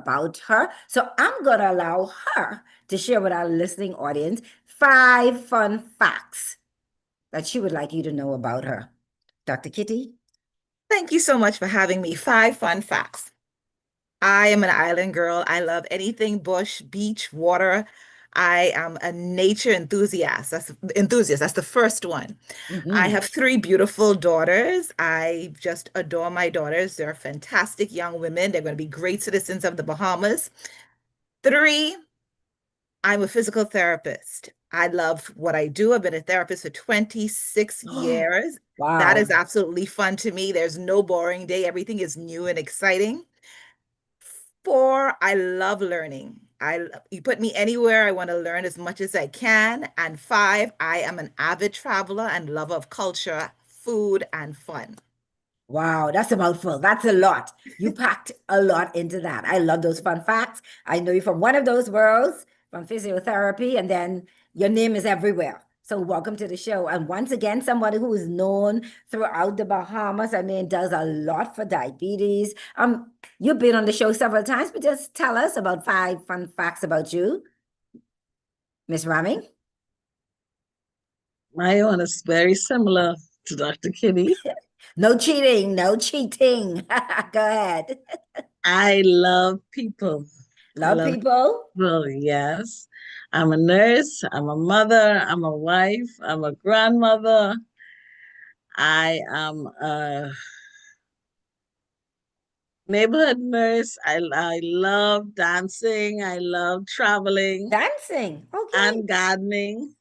about her. So I'm going to allow her to share with our listening audience 5 fun facts that she would like you to know about her. Dr. Kitty? Thank you so much for having me. 5 fun facts. I am an island girl. I love anything bush, beach, water. I am a nature enthusiast. That's the first one. I Hmm. have 3 beautiful daughters. I just adore my daughters. They're fantastic young women. They're going to be great citizens of the Bahamas. 3, I'm a physical therapist. I love what I do. I've been a therapist for 26 Oh, years. That is wow. absolutely fun to me. There's no boring day. Everything is new and exciting. 4, I love learning. You put me anywhere, I want to learn as much as I can. And 5, I am an avid traveler and lover of culture, food, and fun. Wow, that's a mouthful. That's a lot. You packed a lot into that. I love those fun facts. I know you from one of those worlds, from physiotherapy, and then your name is everywhere. So welcome to the show. And once again, somebody who is known throughout the Bahamas. I mean, does a lot for diabetes. You've been on the show several times, but just tell us about 5 fun facts about you, Miss Raming. My one is very similar to Dr. Kitty. No cheating, no cheating. Go ahead. I love people. I Love love people. people, yes. I'm a nurse, I'm a mother, I'm a wife, I'm a grandmother. I am a neighborhood nurse. I love dancing, I love traveling Dancing. Okay. and gardening.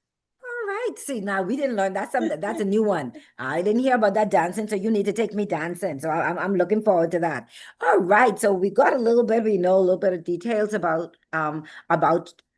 All right. See, now we didn't learn that's a new one. I didn't hear about that dancing, so you need to take me dancing. So I'm looking forward to that. All right. So we got a little bit, we know a little bit of details about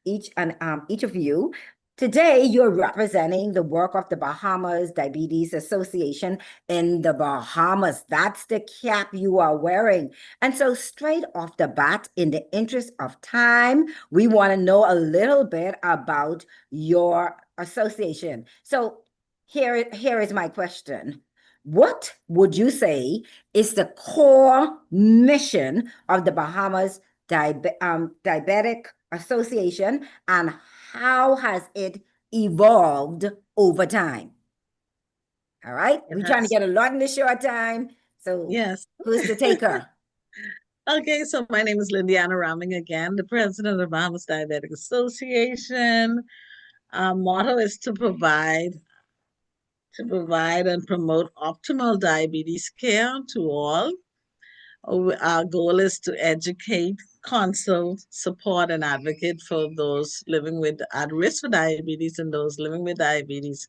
each of you. Today, you're representing the work of the Bahamas Diabetes Association in the Bahamas. That's the cap you are wearing. And so, straight off the bat, in the interest of time, we want to know a little bit about your association. So here is my question. What would you say is the core mission of the Bahamas Diabetic Association, and how has it evolved over time? All right, It we're trying to has, get a lot in this short time. So yes. who's the taker? Okay, so my name is Lindiana Raming again, the president of the Bahamas Diabetic Association. Our motto is to provide and promote optimal diabetes care to all. Our goal is to educate, consult, support, and advocate for those living with at risk for diabetes and those living with diabetes.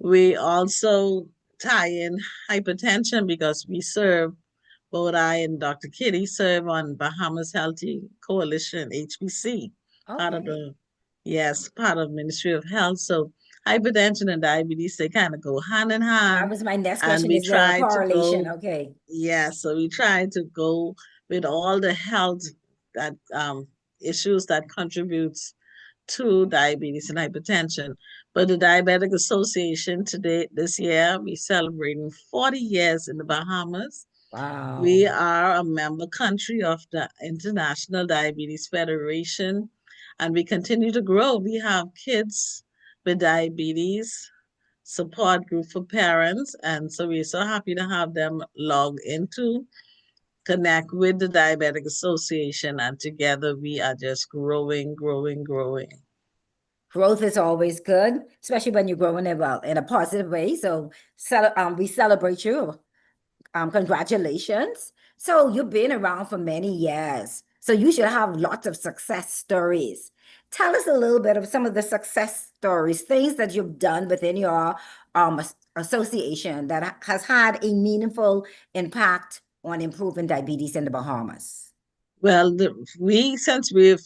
We also tie in hypertension because we serve, both I and Dr. Kitty serve on Bahamas Healthy Coalition, HBC, part of Okay, the, yes, part of Ministry of Health. So hypertension and diabetes, they kind of go hand in that hand. was my next And question. we Is there a try to correlation? go, Okay. yeah, so we try to go with all the health that issues that contributes to diabetes and hypertension. But the Diabetic Association today, this year, we celebrating 40 years in the Bahamas. We Wow. are a member country of the International Diabetes Federation, and we continue to grow. We have kids with diabetes, support group for parents, and so we're so happy to have them log into connect with the Diabetic Association, and together we are just growing, growing, growing. Growth is always good, especially when you're growing it well in a positive way. So, we celebrate you. Congratulations. So you've been around for many years. So you should have lots of success stories. Tell us a little bit of some of the success stories, things that you've done within your association that has had a meaningful impact on improving diabetes in the Bahamas. Well, since we've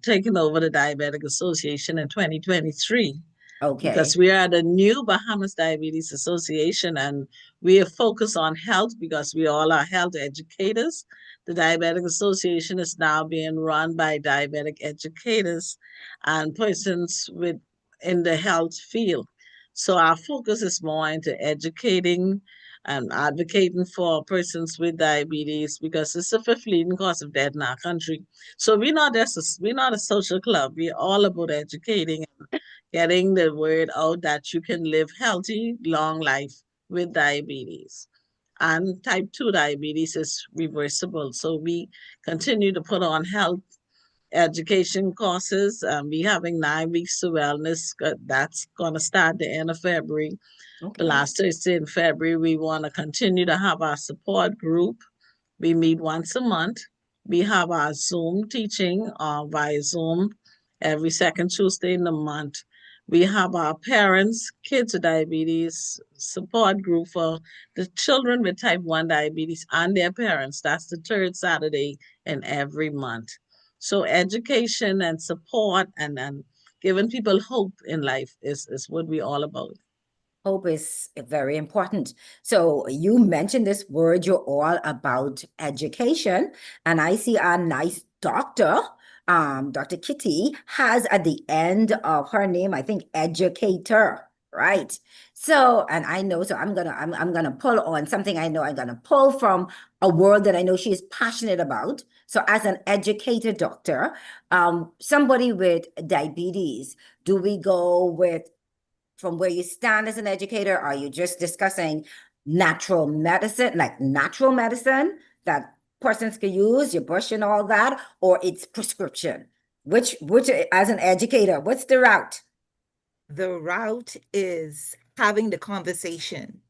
taken over the Diabetic Association in 2023, because Okay. we are the new Bahamas Diabetes Association and we are focused on health because we all are health educators. The Diabetic Association is now being run by diabetic educators and persons with in the health field. So our focus is more into educating and advocating for persons with diabetes because it's the fifth leading cause of death in our country. So we're not a social club. We're all about educating and getting the word out that you can live healthy, long life with diabetes. And type 2 diabetes is reversible. So we continue to put on health education courses. We having 9 weeks to wellness. That's going to start the end of February. The Okay. last Thursday in February, we want to continue to have our support group. We meet once a month. We have our Zoom teaching via Zoom every second Tuesday in the month. We have our parents, kids with diabetes support group for the children with type 1 diabetes and their parents. That's the third Saturday in every month. So education and support and giving people hope in life is what we're all about. Hope is very important. So you mentioned this word, you're all about education. And I see our nice doctor, Dr. Kitty, has at the end of her name, I think, educator, right? So, and I know, so I'm gonna pull on something I know I'm gonna pull from a word that I know she is passionate about. So as an educator doctor, somebody with diabetes, do we go with from where you stand as an educator? Are you just discussing natural medicine, like natural medicine that persons can use, your brush and all that, or it's prescription? Which, as an educator, what's the route? The route is having the conversation,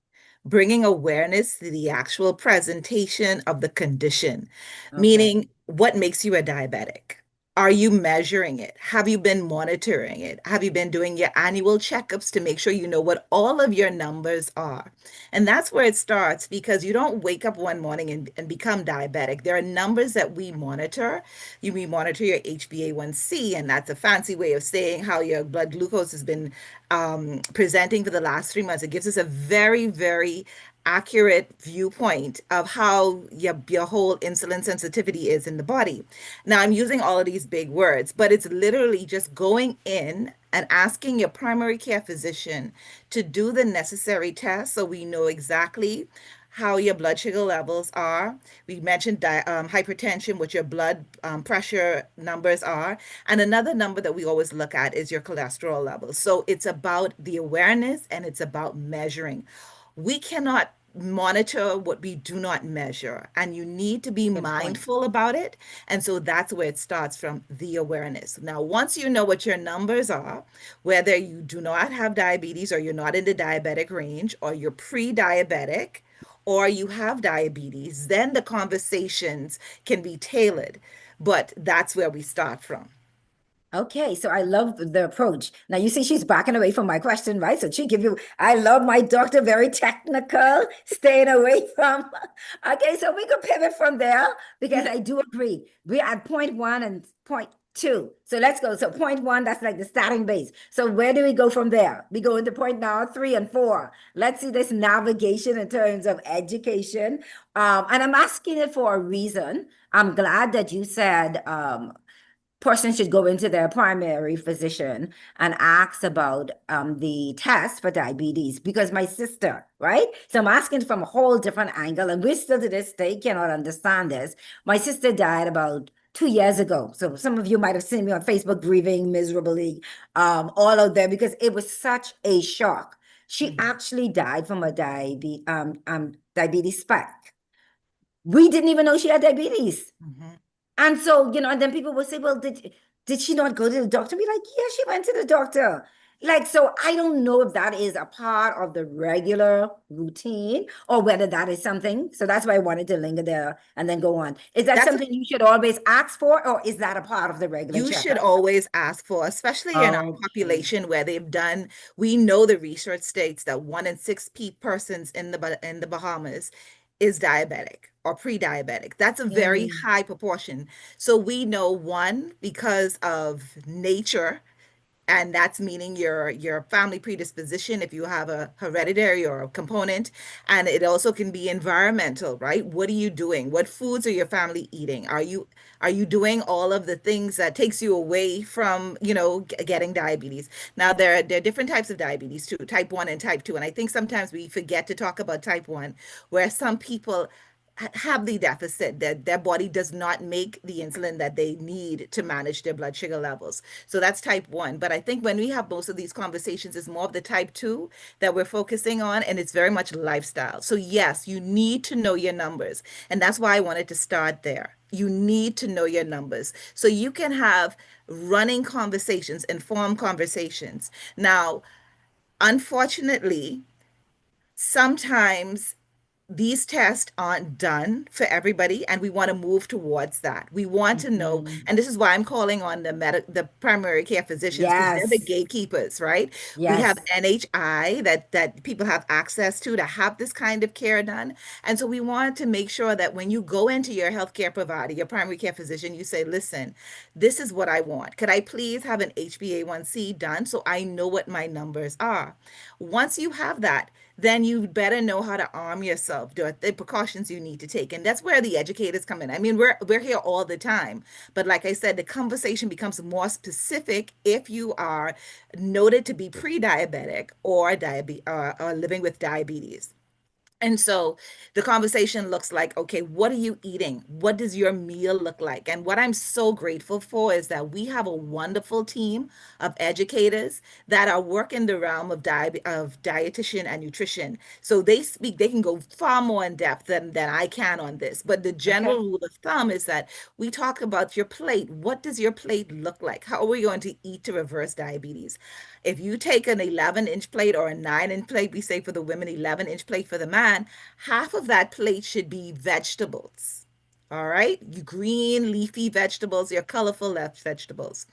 bringing awareness to the actual presentation of the condition, Okay, meaning what makes you a diabetic? Are you measuring it? Have you been monitoring it? Have you been doing your annual checkups to make sure you know what all of your numbers are? And that's where it starts because you don't wake up one morning and become diabetic. There are numbers that we monitor. We monitor your HbA1c, and that's a fancy way of saying how your blood glucose has been presenting for the last 3 months. It gives us a very, very accurate viewpoint of how your whole insulin sensitivity is in the body. Now, I'm using all of these big words, but it's literally just going in and asking your primary care physician to do the necessary tests so we know exactly how your blood sugar levels are. We mentioned hypertension, what your blood pressure numbers are. And another number that we always look at is your cholesterol levels. So it's about the awareness and it's about measuring. We cannot monitor what we do not measure, and you need to be good point. mindful about it. And so that's where it starts from the awareness. Now, once you know what your numbers are, whether you do not have diabetes or you're not in the diabetic range or you're pre-diabetic, or you have diabetes, then the conversations can be tailored. But that's where we start from. Okay, so I love the approach. Now you see she's backing away from my question, right? So she give you, I love my doctor, very technical, staying away from. Okay, so we could pivot from there because I do agree. We're at point one and point two. So let's go. So point one, that's like the starting base. So where do we go from there? We go into point now, three and four. Let's see this navigation in terms of education. And I'm asking it for a reason. I'm glad that you said person should go into their primary physician and ask about the test for diabetes because my sister, right? So I'm asking from a whole different angle, and we still to this day cannot understand this. My sister died about 2 years ago. So some of you might have seen me on Facebook grieving miserably, all out there because it was such a shock. She Mhm, actually died from a diabetes spike. We didn't even know she had diabetes. mhm. And so, and then people will say, well, did she not go to the doctor? Be like, yeah, she went to the doctor. Like, so I don't know if that is a part of the regular routine or whether that is something. So that's why I wanted to linger there and then go on. Is that That's a something you should always ask for, or is that a part of the regular You should checkup? always ask for, especially in our Okay. population where they've done, we know the research states that 1 in 6 persons in the Bahamas is diabetic or pre-diabetic. That's a very Mm, high proportion. So we know one, because of nature and that's meaning your family predisposition if you have a hereditary or a component, and it also can be environmental, right? What are you doing? What foods are your family eating? Are you doing all of the things that takes you away from, getting diabetes? Now there are different types of diabetes too, type 1 and type 2, and I think sometimes we forget to talk about type 1, where some people have the deficit that their body does not make the insulin that they need to manage their blood sugar levels. So that's type 1. But I think when we have most of these conversations, it's more of the type 2 that we're focusing on, and it's very much lifestyle. So yes, you need to know your numbers. And that's why I wanted to start there. You need to know your numbers so you can have running conversations, informed conversations. Now, unfortunately, sometimes these tests aren't done for everybody, and we want to move towards that. We want to know, Mhm. and this is why I'm calling on the primary care physicians, because they're the Yes. gatekeepers, right? We have Yes. NHI that people have access to have this kind of care done. And so we want to make sure that when you go into your healthcare provider, your primary care physician, you say, listen, this is what I want. Could I please have an HbA1c done so I know what my numbers are? Once you have that, then you better know how to arm yourself, the precautions you need to take. And that's where the educators come in. I mean, we're here all the time. But like I said, the conversation becomes more specific if you are noted to be pre-diabetic or or living with diabetes. And so the conversation looks like, okay, what are you eating? What does your meal look like? And what I'm so grateful for is that we have a wonderful team of educators that are working the realm of dietitian and nutrition. So they can go far more in depth than I can on this. But the general Okay. rule of thumb is that we talk about your plate. What does your plate look like? How are we going to eat to reverse diabetes? If you take an 11-inch plate or a 9-inch plate, we say for the women, 11-inch plate for the man, half of that plate should be vegetables. All right, you green leafy vegetables, your colorful left vegetables.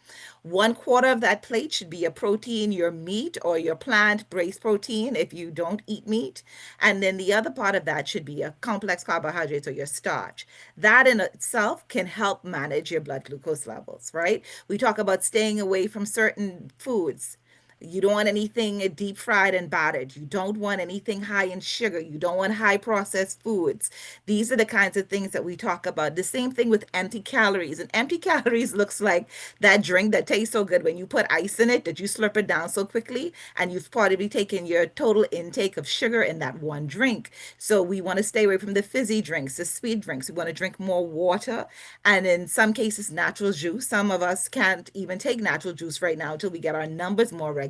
1/4 of that plate should be a protein, your meat or your plant-based protein if you don't eat meat. And then the other part of that should be a complex carbohydrates or your starch. That in itself can help manage your blood glucose levels, right? We talk about staying away from certain foods. You don't want anything deep fried and battered. You don't want anything high in sugar. You don't want high processed foods. These are the kinds of things that we talk about. The same thing with empty calories. And empty calories looks like that drink that tastes so good when you put ice in it that you slurp it down so quickly, and you've probably taken your total intake of sugar in that one drink. So we want to stay away from the fizzy drinks, the sweet drinks. We want to drink more water, and in some cases, natural juice. Some of us can't even take natural juice right now until we get our numbers more regulated.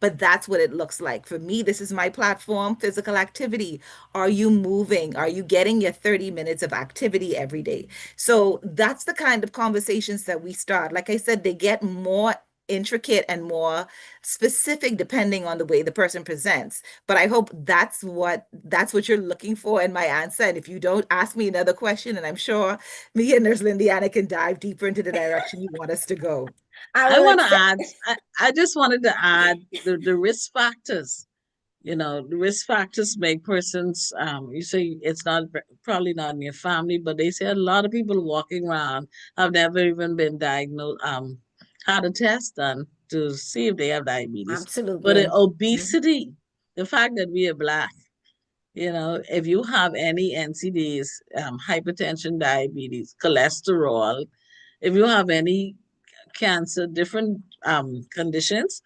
But that's what it looks like. For me, this is my platform, physical activity. Are you moving? Are you getting your 30 minutes of activity every day? So that's the kind of conversations that we start. Like I said, they get more intricate and more specific depending on the way the person presents. But I hope that's what you're looking for in my answer. And if you don't, ask me another question, and I'm sure me and Nurse Lindiana can dive deeper into the direction you want us to go. I I will want to accept. add, I just wanted to add the risk factors. The risk factors make persons, you say it's not probably not in your family, but they say a lot of people walking around have never even been diagnosed, had a test done to see if they have diabetes. But Absolutely. Mhm. obesity, the fact that we are black, if you have any NCDs, hypertension, diabetes, cholesterol, if you have any cancer, different conditions,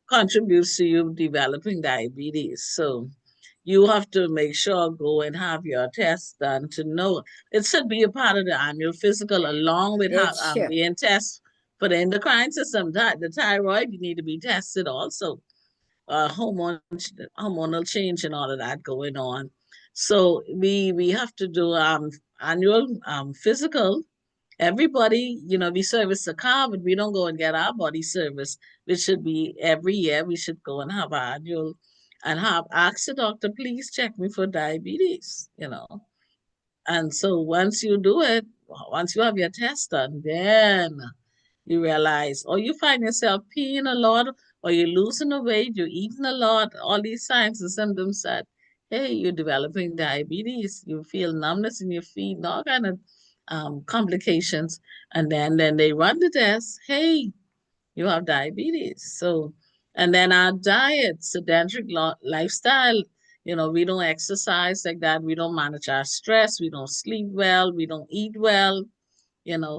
contributes to you developing diabetes. So you have to make sure go and have your tests done to know. It should be a part of the annual physical along with It should. being tested for the endocrine system. The thyroid, you need to be tested also. Hormonal change and all of that going on. So we have to do annual physical. Everybody, we service the car, but we don't go and get our body service, which should be every year. We should go and have our annual and have ask the doctor, please check me for diabetes. And so once you do it, once you have your test done, then you realize, or you find yourself peeing a lot, or you're losing the weight, you're eating a lot, all these signs and symptoms that, hey, you're developing diabetes, you feel numbness in your feet, and all kind of complications. And then they run the test, hey, you have diabetes. So, and then our diet, sedentary lifestyle, we don't exercise like that. We don't manage our stress. We don't sleep well. We don't eat well.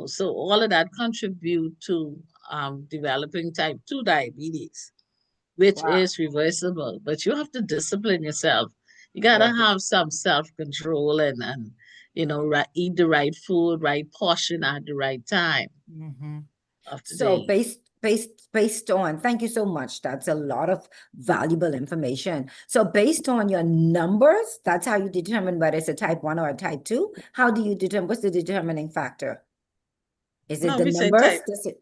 So all of that contribute to developing type 2 diabetes, which Wow. is reversible. But you have to discipline yourself. You gotta Okay. have some self-control and eat the right food, right portion at the right time Mhm. of the So day. based on, thank you so much. That's a lot of valuable information. So based on your numbers, that's how you determine whether it's a type 1 or a type 2. How do you determine, what's the determining factor? Is it No, the we say numbers? Does it?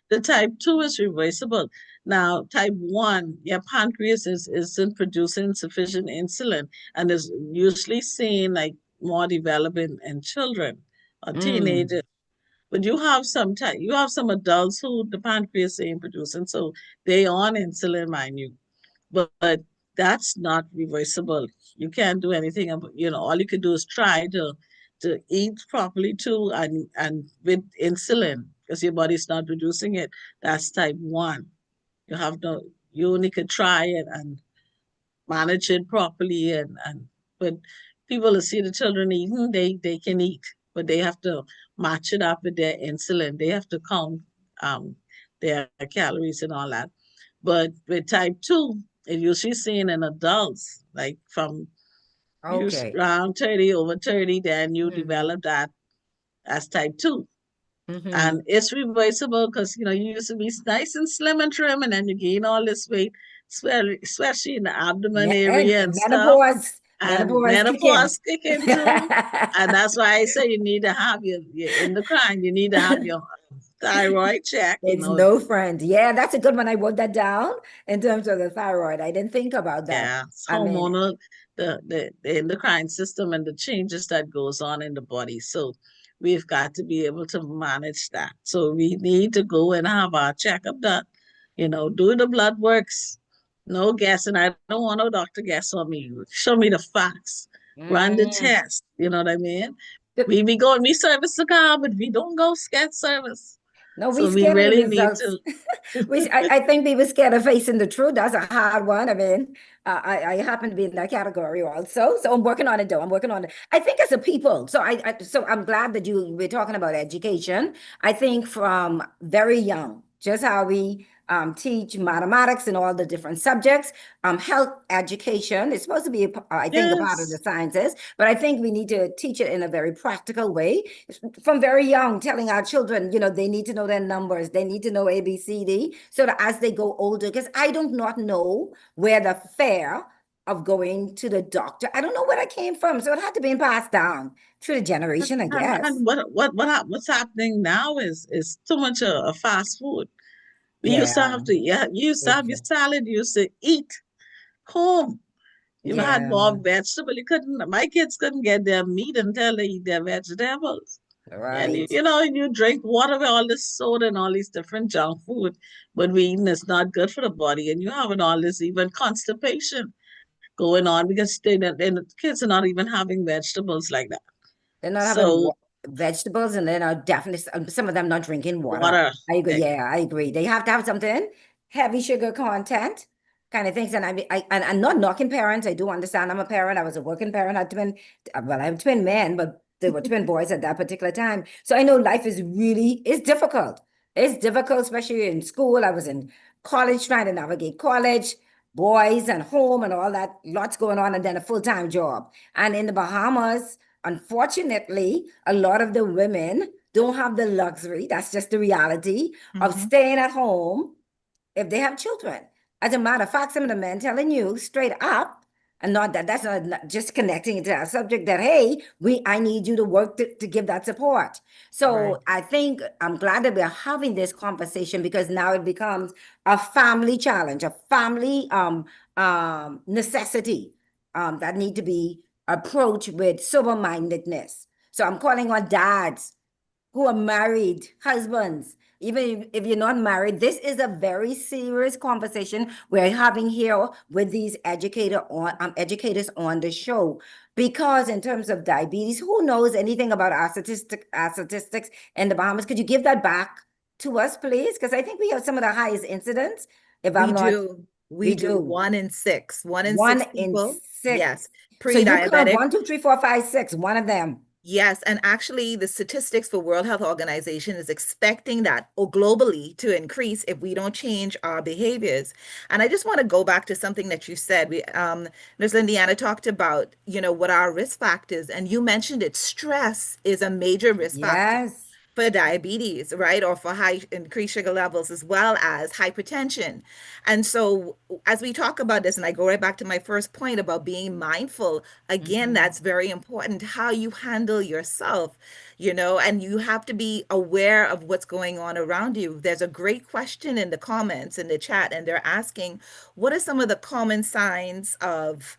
the type 2 is reversible. Now, type 1, your pancreas isn't producing sufficient insulin and is usually seen like more developing in children or Mm, teenagers. But you have some adults who the pancreas ain't producing, so they on insulin, mind you. But that's not reversible. You can't do anything about, all you can do is try to eat properly too and with insulin because your body's not producing it. That's type 1. You have no you only could try it and manage it properly and but people who see the children eating, they can eat, but they have to match it up with their insulin. They have to count um their calories and all that. But with type 2, it usually seen in adults, like from you okay. around 30, over 30, then you Mm-hmm. develop that as type 2. Mm-hmm. And it's reversible because you used to be nice and slim and trim, and then you gain all this weight, especially in the abdomen And area and stuff. And menopause kick in. menopause kick in too. And that's why I say you need to have your endocrine, you need to have your thyroid check, It's no friend. Yeah, that's a good one. I wrote that down in terms of the thyroid. I didn't think about that. Yeah, it's I mean, hormonal, the endocrine system and the changes that goes on in the body. So we've got to be able to manage that. So we need to go and have our checkup done, do the blood works. No guessing. I don't want no doctor guess on me. Show me the facts. Run the mm, test. You know what I mean? the- We service the car, but we don't go get service. no, we So we scared of the really need results. to. I think we were scared of facing the truth. That's a hard one. I mean, I happen to be in that category also. So I'm working on it though. I'm working on it. I think as a people, so I'm glad that we're talking about education. I think from very young, just how we teach mathematics and all the different subjects. Health education is supposed to be, I think, a part of the Yes. sciences, but I think we need to teach it in a very practical way from very young, telling our children, they need to know their numbers, they need to know ABCD, so that as they go older, because I do not know where the fear of going to the doctor, I don't know where that came from. So it had to be passed down through the generation, I guess. And what's happening now is too much of fast food. We used to Yeah, have to, yeah, you used to have your exactly. salad, you used to eat home. You had more Yeah, vegetable. You couldn't, my kids couldn't get their meat until they eat their vegetables. And right. you drink water with all this soda and all these different junk food, but we eating is not good for the body. And you having all this even constipation going on because the kids are not even having vegetables like that. They're not having So vegetables, and they're not definitely some of them not drinking water. water, I agree. eh, Yeah, I agree. They have to have something heavy sugar content kind of things. And and I'm not knocking parents. I do understand. I'm a parent. I was a working parent. I had twin. Well, I have twin men, but they were twin boys at that particular time. So I know life is really it's difficult. It's difficult, especially in school. I was in college trying to navigate college, boys and home and all that. Lots going on, and then a full-time job. And in the Bahamas. Unfortunately, a lot of the women don't have the luxury, that's just the reality, of Mhm. staying at home if they have children. As a matter of fact, some of the men telling you straight up, and not that that's not just connecting it to our subject that hey, I need you to work to give that support. Right. So I think I'm glad that we're having this conversation because now it becomes a family challenge, a family necessity that need to be approached with sober-mindedness. So I'm calling on dads who are married, husbands, even if you're not married, this is a very serious conversation we're having here with these educators on the show. Because in terms of diabetes, who knows anything about our statistics in the Bahamas? Could you give that back to us, please? Because I think we have some of the highest incidents. If We I'm not, do. We we do. do. One in six. One in One six in people. six. Yes. So you count Pre-diabetic. one, two, three, four, five, six. One of them. Yes, and actually, the statistics for World Health Organization is expecting that or globally to increase if we don't change our behaviors. And I just want to go back to something that you said. Nurse Lindiana talked about, what our risk factors, and you mentioned it. Stress is a major risk factor Yes. for diabetes, right? Or for high increased sugar levels as well as hypertension. And so as we talk about this, and I go right back to my first point about being mindful, again, Hmm. that's very important, how you handle yourself, and you have to be aware of what's going on around you. There's a great question in the comments in the chat, and they're asking, what are some of the common signs of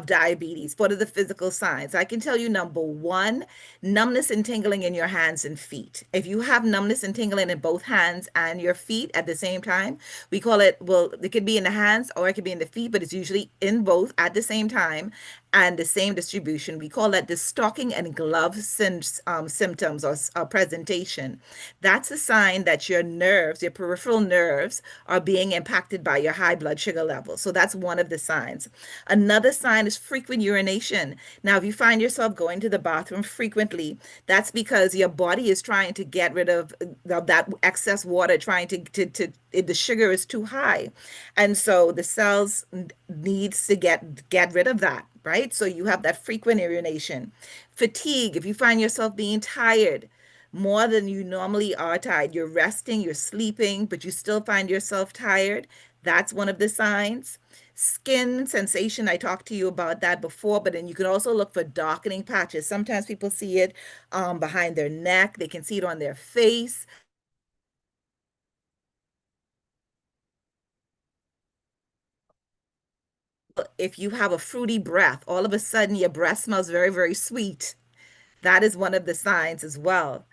diabetes? What are the physical signs? I can tell you number one, numbness and tingling in your hands and feet. If you have numbness and tingling in both hands and your feet at the same time, we call it, well, it could be in the hands or it could be in the feet, but it's usually in both at the same time and the same distribution. We call that the stocking and glove symptoms or presentation. That's a sign that your nerves, your peripheral nerves, are being impacted by your high blood sugar levels. So that's one of the signs. Another sign is frequent urination. Now, if you find yourself going to the bathroom frequently, that's because your body is trying to get rid of that excess water, trying the sugar is too high. And so the cells needs to get rid of that, right? So you have that frequent urination. Fatigue, if you find yourself being tired, more than you normally are tired. You're resting, you're sleeping, but you still find yourself tired. That's one of the signs. Skin sensation, I talked to you about that before, but then you can also look for darkening patches. Sometimes people see it behind their neck, they can see it on their face. If you have a fruity breath, all of a sudden your breath smells very, very sweet. That is one of the signs as well.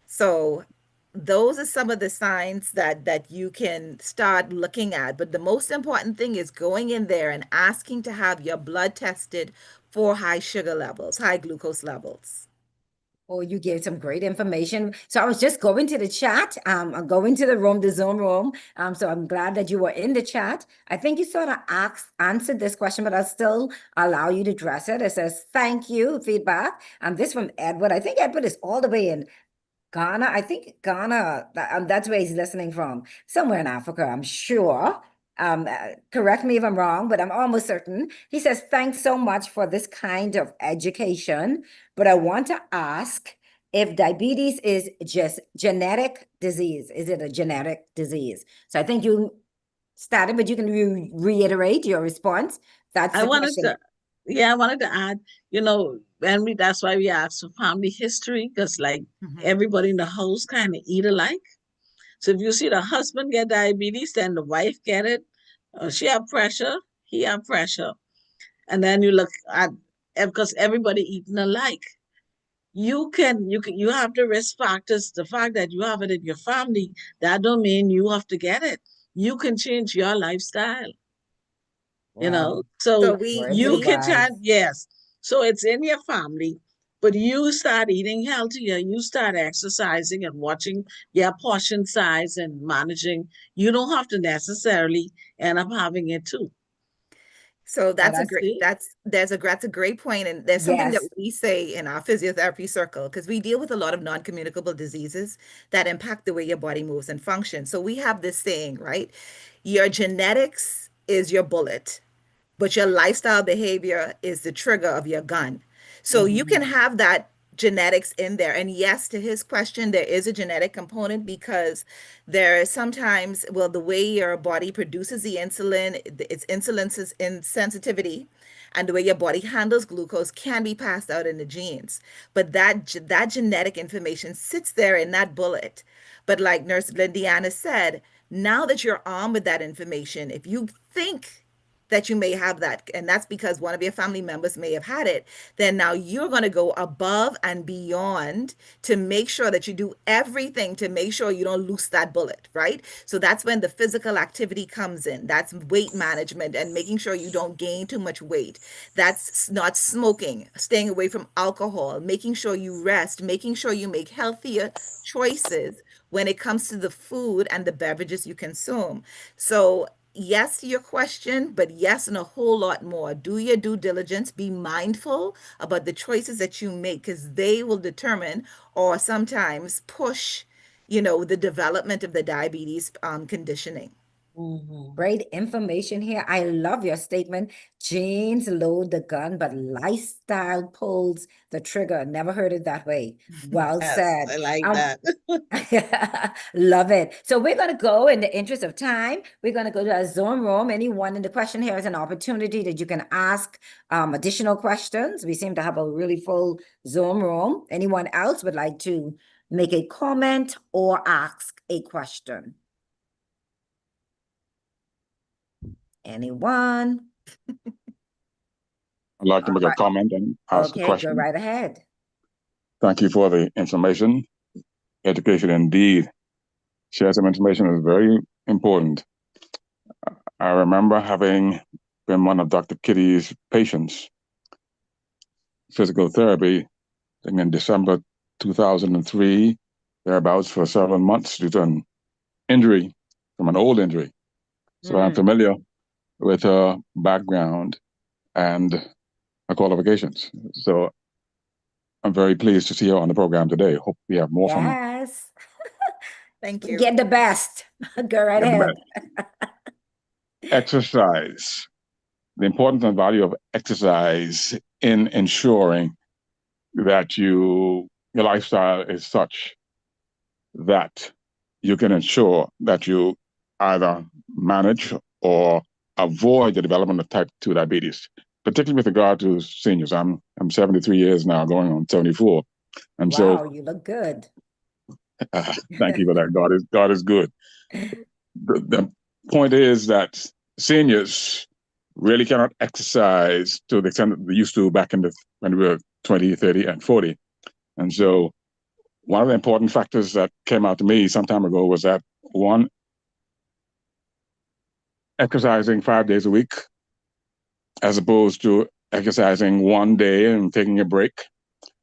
So those are some of the signs that you can start looking at. But the most important thing is going in there and asking to have your blood tested for high sugar levels, high glucose levels. Oh, you gave some great information. So I was just going to the chat. I'm going to the room, the Zoom room. So I'm glad that you were in the chat. I think you sort of answered this question, but I'll still allow you to address it. It says, thank you, feedback. This from Edward. I think Edward is all the way in Ghana. I think Ghana, that's where he's listening from, somewhere in Africa, I'm sure. Correct me if I'm wrong, but I'm almost certain. He says, thanks so much for this kind of education. But I want to ask if diabetes is just genetic disease. Is it a genetic disease? So I think you started, but you can reiterate your response. That's I the wanted question. to, yeah, I wanted to add, that's why we asked for family history, because like Mhm. everybody in the house kind of eat alike. So if you see the husband get diabetes, then the wife get it. She have pressure, he have pressure. And then you look at, because everybody eating alike. You have the risk factors. The fact that you have it in your family, that don't mean you have to get it. You can change your lifestyle, Wow. so So we Words you of we can try, wise. yes. So it's in your family, but you start eating healthier, you start exercising and watching your portion size and managing. You don't have to necessarily end up having it too. So But that's a I great see. that's a great point, and there's something that Yes. we say in our physiotherapy circle because we deal with a lot of non-communicable diseases that impact the way your body moves and functions. So we have this saying, right? Your genetics is your bullet, but your lifestyle behavior is the trigger of your gun. So you can Mhm. have that genetics in there. And yes, to his question, there is a genetic component because there is sometimes, well, the way your body produces the insulin, its insulin in sensitivity, and the way your body handles glucose can be passed out in the genes. But that genetic information sits there in that bullet. But like Nurse Blindiana said, now that you're armed with that information, if you think that you may have that, and that's because one of your family members may have had it, then now you're going to go above and beyond to make sure that you do everything to make sure you don't lose that bullet, right? So that's when the physical activity comes in. That's weight management and making sure you don't gain too much weight. That's not smoking, staying away from alcohol, making sure you rest, making sure you make healthier choices when it comes to the food and the beverages you consume. So yes to your question, but yes and a whole lot more. Do your due diligence, be mindful about the choices that you make because they will determine or sometimes push, the development of the diabetes conditioning. Mhm. Great information here. I love your statement. Genes load the gun, but lifestyle pulls the trigger. Never heard it that way. Well Yes, said. I like Um, that. love it. So we're going to go in the interest of time. We're going to go to a Zoom room. Anyone in the question here is an opportunity that you can ask additional questions. We seem to have a really full Zoom room. Anyone else would like to make a comment or ask a question? Anyone? I'd like to All make a right. comment and ask a Okay, go question. right ahead. Thank you for the information. Education indeed. Share some information is very important. I remember having been one of Dr. Kitty's patients, physical therapy, I think in December 2003, thereabouts, for 7 months due to an injury from an old injury. So I'm Mm, familiar with her background and her qualifications. So I'm very pleased to see her on the program today. Hope we have more from her. yes. Thank you. Get the best. Go right Get the ahead. best. Exercise. The importance and value of exercise in ensuring that your lifestyle is such that you can ensure that you either manage or avoid the development of type 2 diabetes, particularly with regard to seniors. I'm 73 years now, going on 74. And so Wow, you look good. thank you for that. God is good. The point is that seniors really cannot exercise to the extent that they used to back in when we were 20, 30, and 40. And so one of the important factors that came out to me some time ago was that one, exercising 5 days a week, as opposed to exercising one day and taking a break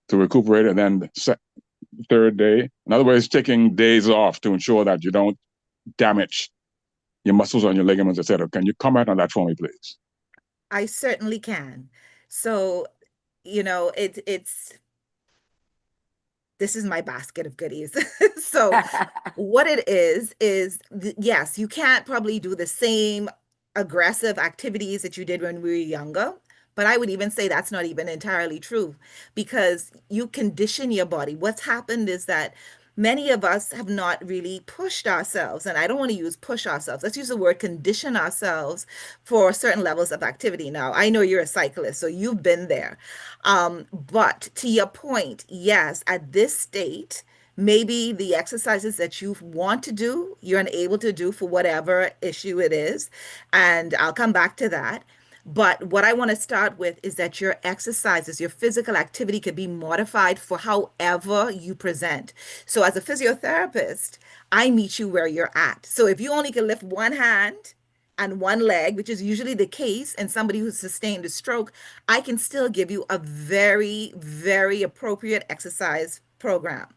to recuperate, and then the third day. In other words, taking days off to ensure that you don't damage your muscles and your ligaments, etc. Can you comment on that for me, please? I certainly can. So, it's this is my basket of goodies. So, what it is yes, you can't probably do the same aggressive activities that you did when we were younger. But I would even say that's not even entirely true because you condition your body. What's happened is that many of us have not really pushed ourselves, and I don't want to use push ourselves. Let's use the word condition ourselves for certain levels of activity. Now, I know you're a cyclist, so you've been there. But to your point, yes, at this state, maybe the exercises that you want to do, you're unable to do for whatever issue it is. And I'll come back to that. But what I want to start with is that your exercises, your physical activity could be modified for however you present. So as a physiotherapist, I meet you where you're at. So if you only can lift one hand and one leg, which is usually the case in somebody who's sustained a stroke, I can still give you a very, very appropriate exercise program.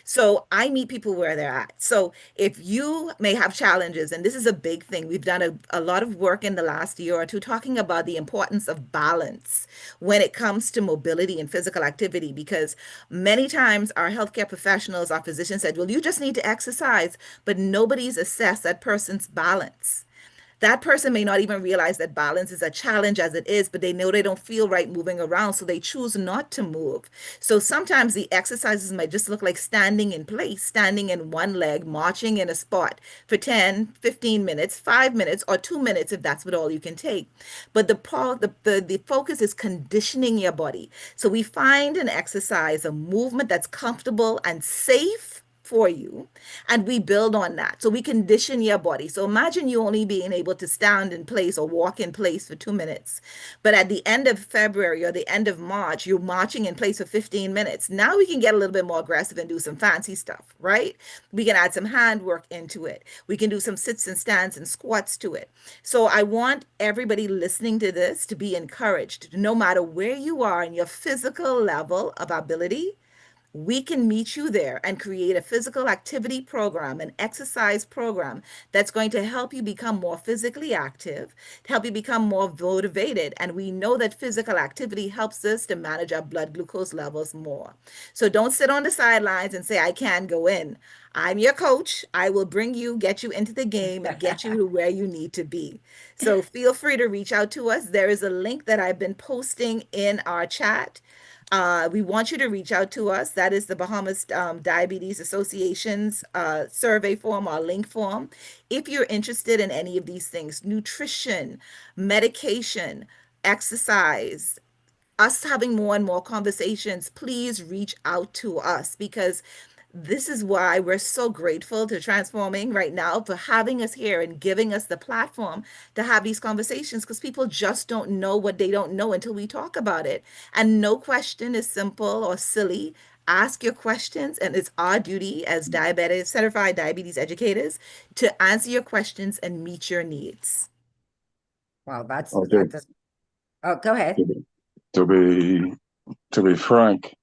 So I meet people where they're at. So if you may have challenges, and this is a big thing, we've done a lot of work in the last year or two talking about the importance of balance when it comes to mobility and physical activity, because many times our healthcare professionals, our physicians said, well, you just need to exercise, but nobody's assessed that person's balance. That person may not even realize that balance is a challenge as it is, but they know they don't feel right moving around, so they choose not to move. So sometimes the exercises might just look like standing in place, standing in one leg, marching in a spot for 10, 15 minutes, 5 minutes, or 2 minutes if that's what all you can take. But the focus is conditioning your body. So we find an exercise, a movement that's comfortable and safe for you, and we build on that. So we condition your body. So imagine you only being able to stand in place or walk in place for 2 minutes. But at the end of February or the end of March, you're marching in place for 15 minutes. Now we can get a little bit more aggressive and do some fancy stuff, right? We can add some hand work into it. We can do some sits and stands and squats to it. So I want everybody listening to this to be encouraged, no matter where you are in your physical level of ability, we can meet you there and create a physical activity program, an exercise program that's going to help you become more physically active, to help you become more motivated. And we know that physical activity helps us to manage our blood glucose levels more. So don't sit on the sidelines and say, I can't go in. I'm your coach. I will bring you, get you into the game, and get you to where you need to be. So feel free to reach out to us. There is a link that I've been posting in our chat. We want you to reach out to us. That is the Bahamas Diabetes Association's survey form or link form. If you're interested in any of these things, nutrition, medication, exercise, us having more and more conversations, please reach out to us, because this is why we're so grateful to Transforming right now for having us here and giving us the platform to have these conversations, because people just don't know what they don't know until we talk about it. And no question is simple or silly. Ask your questions, and it's our duty as diabetes certified diabetes educators to answer your questions and meet your needs. Wow, Okay. oh, go ahead. To be to be frank,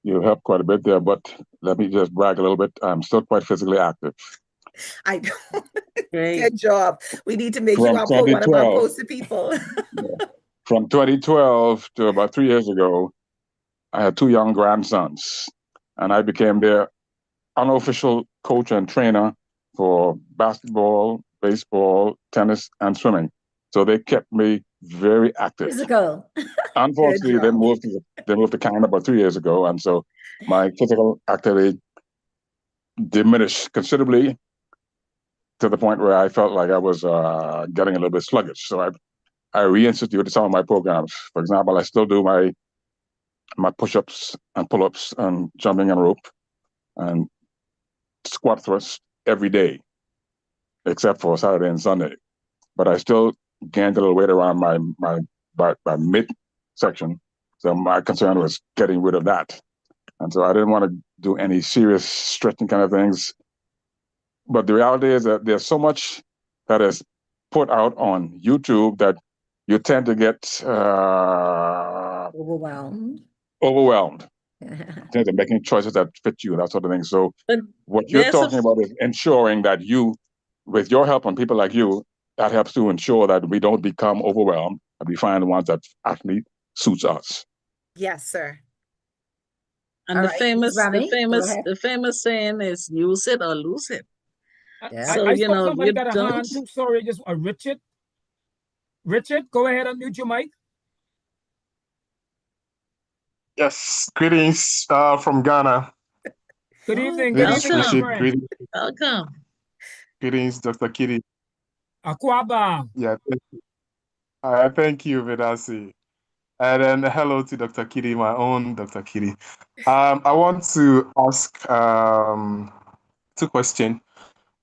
you helped quite a bit there, but let me just brag a little bit. I'm still quite physically active. I know. Great. Good job. We need to make you From one of our 2012, poster people. from 2012 to about 3 years ago, I had two young grandsons, and I became their unofficial coach and trainer for basketball, baseball, tennis, and swimming. So they kept me very active. Physical. Good Unfortunately, job. they moved to Canada about 3 years ago, and so my physical activity diminished considerably to the point where I felt like I was getting a little bit sluggish. So I reinstituted some of my programs. For example, I still do my push-ups and pull-ups and jumping and rope and squat thrust every day, except for Saturday and Sunday. But I still gained a little weight around my mid-section. So my concern was getting rid of that. And so I didn't want to do any serious stretching kind of things. But the reality is that there's so much that is put out on YouTube that you tend to get Overwhelmed. overwhelmed in terms of making choices that fit you, that sort of thing. So But what you're there's a talking about is ensuring that you, with your help and people like you, that helps to ensure that we don't become overwhelmed and we find the ones that actually suits us. Yes, sir. and All the right, Ms. famous the Rami, go famous ahead. the famous saying is use it or lose it. Yeah. So I you saw know if somebody you got a don't. hand too. Sorry, just Richard. Richard, go ahead and mute your mic. Yes, greetings from Ghana. Good Oh, evening. Good Greetings, evening, my welcome, Richard. friend. welcome. Greetings, Dr. Kitty. Aquaba. Yeah, thank you, Vedasi. And then hello to Dr. Kitty, my own Dr. Kitty. I want to ask two questions.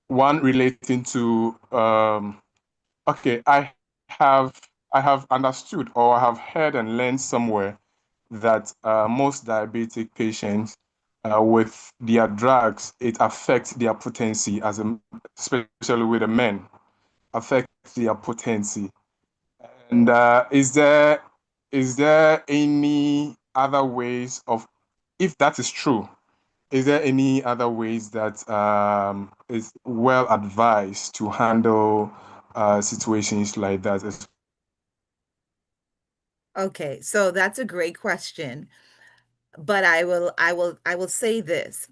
One relating to okay, have I have understood or I have heard and learned somewhere that most diabetic patients with their drugs, it affects their potency especially with the men, affects their potency. And is there any other ways of, if that is true, is there any other ways that is well advised to handle situations like that? Okay, so that's a great question. But I will say this.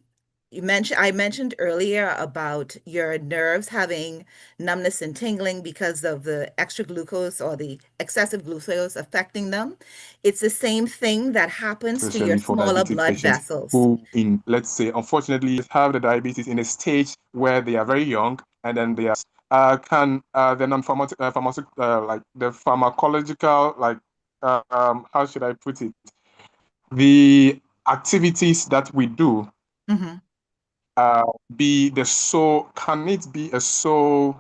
I mentioned earlier about your nerves having numbness and tingling because of the extra glucose or the excessive glucose affecting them. It's the same thing that happens to your Especially for smaller diabetic blood patients vessels. who, let's say, unfortunately, have the diabetes in a stage where they are very young, and then they are can the pharmaceutical like the pharmacological, like how should I put it, the activities that we do Mhm. be the soul? Can it be a soul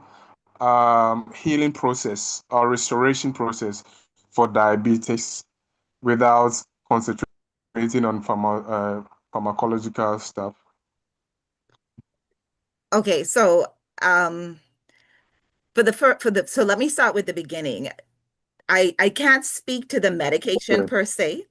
healing process or restoration process for diabetes without concentrating on pharmacological stuff? Okay, so um so let me start with the beginning. I can't speak to the medication Okay. per se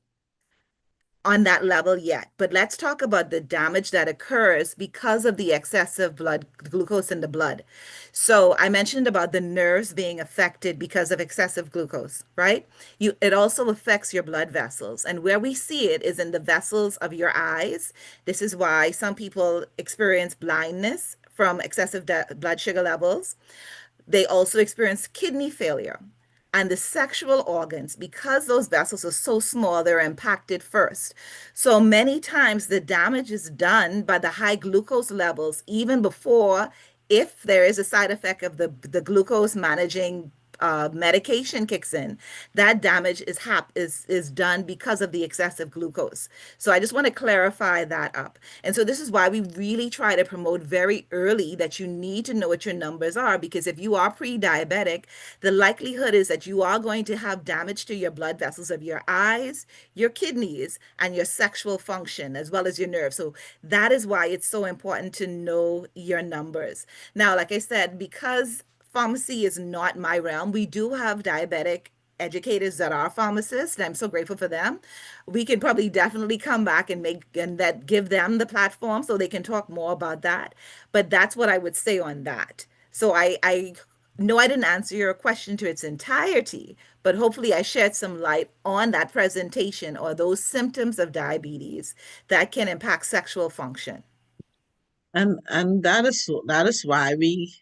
on that level yet, but let's talk about the damage that occurs because of the excessive blood glucose in the blood. So I mentioned about the nerves being affected because of excessive glucose, right? It also affects your blood vessels, and where we see it is in the vessels of your eyes. This is why some people experience blindness from excessive blood sugar levels. They also experience kidney failure. And the sexual organs, because those vessels are so small, they're impacted first. So many times the damage is done by the high glucose levels, even before, if there is a side effect of the glucose managing medication kicks in, that damage is done because of the excessive glucose. So I just want to clarify that up. And so this is why we really try to promote very early that you need to know what your numbers are, because if you are pre-diabetic, the likelihood is that you are going to have damage to your blood vessels of your eyes, your kidneys, and your sexual function, as well as your nerves. So that is why it's so important to know your numbers. Now, like I said, because pharmacy is not my realm, we do have diabetic educators that are pharmacists, and I'm so grateful for them. We could probably definitely come back and give them the platform so they can talk more about that. But that's what I would say on that. So I know I didn't answer your question to its entirety, but hopefully I shed some light on that presentation or those symptoms of diabetes that can impact sexual function. And that is why we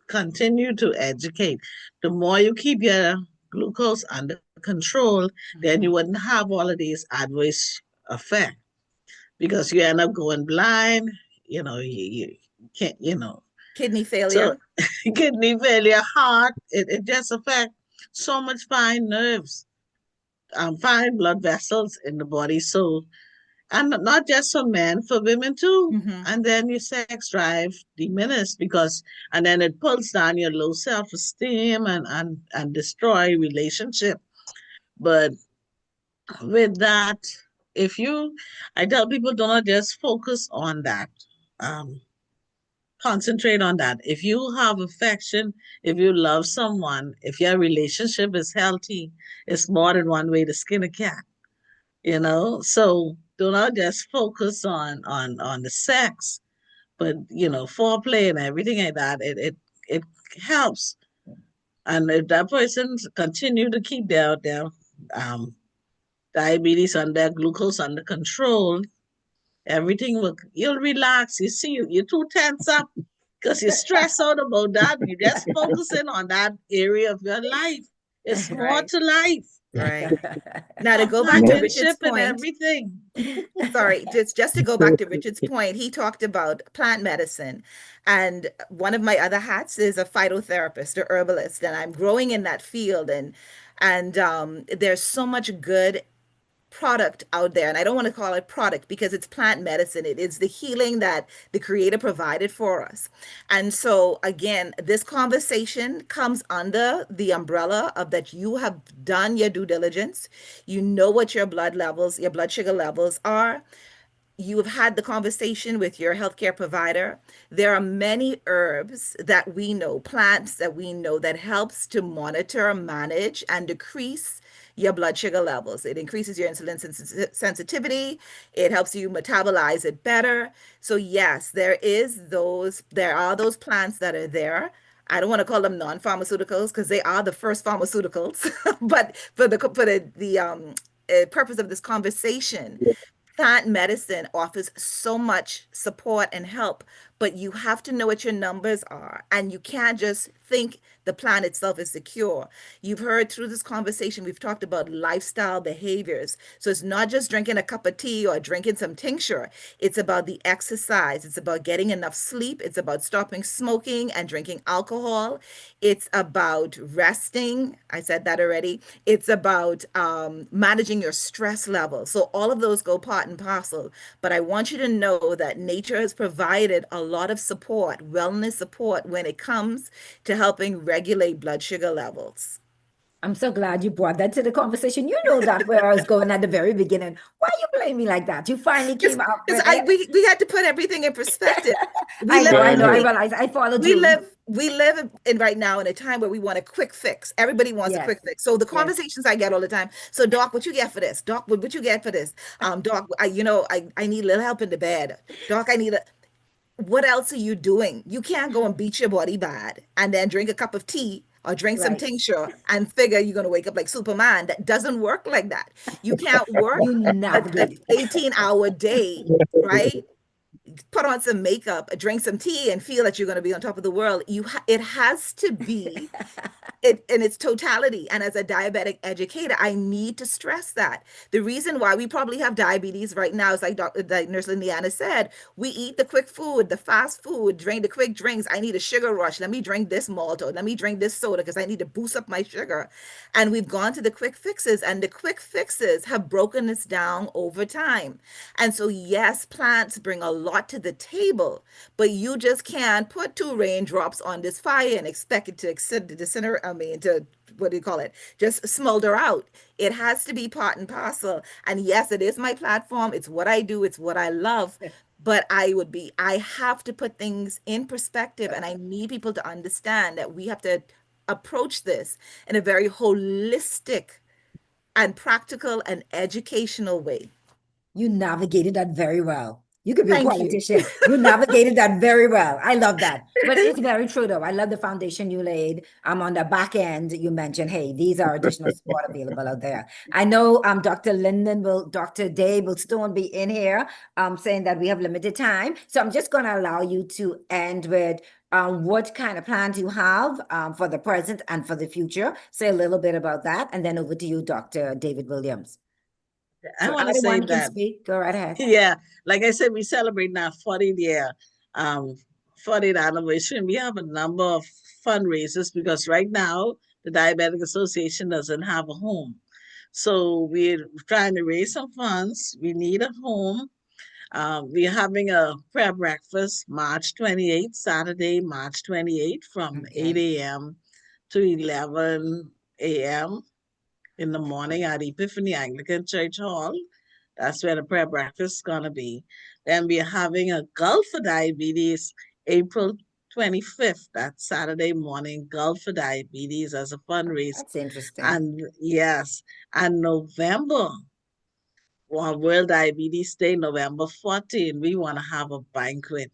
continue to educate. The more you keep your glucose under control, then you Mhm. wouldn't have all of these adverse effects because you end up going blind. You can't. Kidney So failure. kidney failure, heart, it just affects so much fine nerves, fine blood vessels in the body. So, and not just for men, for women too. Mhm. And then your sex drive diminishes because, and then it pulls down your low self-esteem and destroy relationship. But with that, if you, I tell people, do not just focus on that. Um, Concentrate on that. If you have affection, if you love someone, if your relationship is healthy, it's more than one way to skin a cat. So do not just focus on the sex, but foreplay and everything like that. It helps. And if that person continue to keep their um, diabetes under glucose under control, everything will you'll relax. You see, you're too tense up because you're stressed out about that. You're just focusing on that area of your life. It's more Right, to life. right. Now to go back to Richard's Companionship and point, everything. sorry, just to go back to Richard's point, he talked about plant medicine. And one of my other hats is a phytotherapist, a herbalist, and I'm growing in that field, and there's so much good product out there, and I don't want to call it product because it's plant medicine. It is the healing that the creator provided for us. And so again, this conversation comes under the umbrella of that you have done your due diligence. You know what your blood levels, your blood sugar levels are. You have had the conversation with your healthcare provider. There are many herbs that we know, plants that we know that helps to monitor, manage, and decrease your blood sugar levels. It increases your insulin sensitivity. It helps you metabolize it better. So yes, there are those plants that are there. I don't want to call them non-pharmaceuticals because they are the first pharmaceuticals. But for the purpose of this conversation, plant medicine offers so much support and help, but you have to know what your numbers are. And you can't just think the plan itself is secure. You've heard through this conversation, we've talked about lifestyle behaviors. So it's not just drinking a cup of tea or drinking some tincture. It's about the exercise. It's about getting enough sleep. It's about stopping smoking and drinking alcohol. It's about resting. I said that already. It's about managing your stress level. So all of those go part and parcel. But I want you to know that nature has provided a lot of support, wellness support, when it comes to helping regulate blood sugar levels. I'm so glad you brought that to the conversation. You know that where I was going at the very beginning. Why you playing me like that? You finally came up Because with it. we had to put everything in perspective. We I know, live I Same know, I here. realized I followed we you. live we live in right now in a time where we want a quick fix. Everybody wants a Yes, quick fix. So the yes, conversations I get all the time. So Doc, what you get for this? Doc, what you get for this? Doc, I need a little help in the bed. Doc, I need a what else are you doing? You can't go and beat your body bad and then drink a cup of tea or drink some right. tincture and figure you're going to wake up like Superman. That doesn't work like that. You can't work You a navigated. 18-hour day, right? Put on some makeup, drink some tea, and feel that you're going to be on top of the world. It has to be it in its totality. And as a diabetic educator, I need to stress that the reason why we probably have diabetes right now is like Nurse Lindiana said, we eat the quick food, the fast food, drink the quick drinks. I need a sugar rush. Let me drink this malt or let me drink this soda because I need to boost up my sugar. And we've gone to the quick fixes, and the quick fixes have broken us down over time. And so, yes, plants bring a lot to the table, but you just can't put two raindrops on this fire and expect it to to what do you call it? Just smolder out. It has to be part and parcel. And yes, it is my platform. It's what I do. It's what I love. But I have to put things in perspective, and I need people to understand that we have to approach this in a very holistic and practical and educational way. You navigated that very well. You could be a Thank you. politician. You navigated that very well. I love that. But it's very true, though. I love the foundation you laid. On the back end, you mentioned, hey, these are additional support available out there. I know Dr. Day will still be in here saying that we have limited time. So I'm just going to allow you to end with what kind of plans you have for the present and for the future. Say a little bit about that. And then over to you, Dr. David Williams. I So want to either say one can that, speak. Go right ahead. yeah, like I said, we celebrate now 40th year, um, 40th anniversary, and we have a number of fundraisers because right now the Diabetic Association doesn't have a home. So we're trying to raise some funds. We need a home. We're having a prayer breakfast March 28th, Saturday, March 28th from Okay. 8 a.m. to 11 a.m. in the morning at Epiphany Anglican Church Hall. That's where the prayer breakfast is going to be. Then we're having a Gulf for Diabetes April 25th. That's Saturday morning, Gulf for Diabetes as a fundraiser. That's interesting. And yes, and November, on World Diabetes Day, November 14th, we want to have a banquet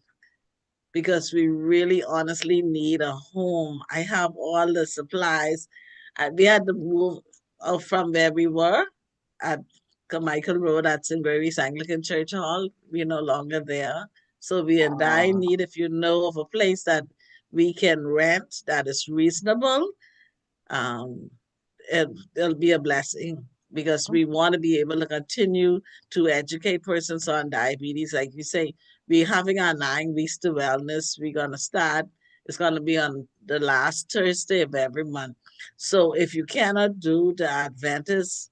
because we really honestly need a home. I have all the supplies. We had to move from where we were at Carmichael Road at St. Mary's Anglican Church Hall. We're no longer there. So we in dire need. If you know of a place that we can rent that is reasonable, um, it'll be a blessing because we want to be able to continue to educate persons on diabetes. Like you say, we're having our 9 weeks to wellness. We're going to start, it's going to be on the last Thursday of every month. So if you cannot do the Adventist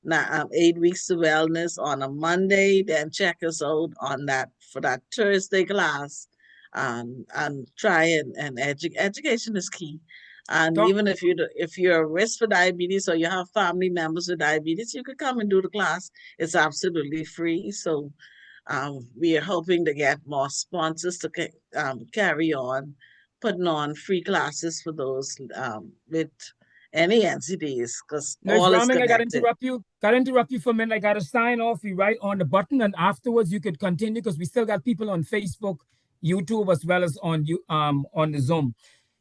8 weeks to wellness on a Monday, then check us out on that for that Thursday class. And try and education is key. And Doc, even if you're at risk for diabetes or you have family members with diabetes, you could come and do the class. It's absolutely free. So we are hoping to get more sponsors to carry on putting on free classes for those with any NCDs because Nurse all is Raming, I got to connected. interrupt you. Got to interrupt you for a minute. I got to sign off. You right on the button, and afterwards you could continue because we still got people on Facebook, YouTube, as well as on the Zoom.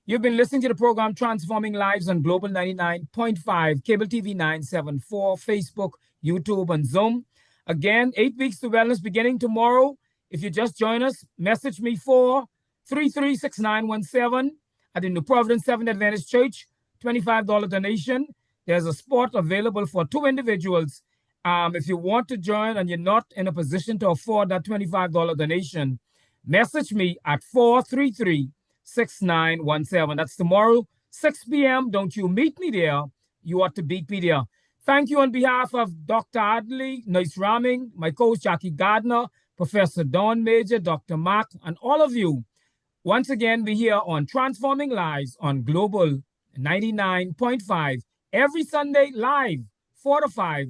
You've been listening to the program Transforming Lives on Global 99.5, Cable TV 974, Facebook, YouTube, and Zoom. Again, 8 weeks to wellness beginning tomorrow. If you just join us, message me for 336917 at the New Providence Seventh Adventist Church, $25 donation. There's a spot available for two individuals. If you want to join and you're not in a position to afford that $25 donation, message me at 433-6917. That's tomorrow, 6 p.m. Don't you meet me there. You ought to beat me there. Thank you on behalf of Dr. Adley, Nurse Raming, my coach Jackie Gardner, Professor Don Major, Dr. Mark, and all of you. Once again, we're here on Transforming Lives on Global 99.5 every Sunday live, 4 to 5.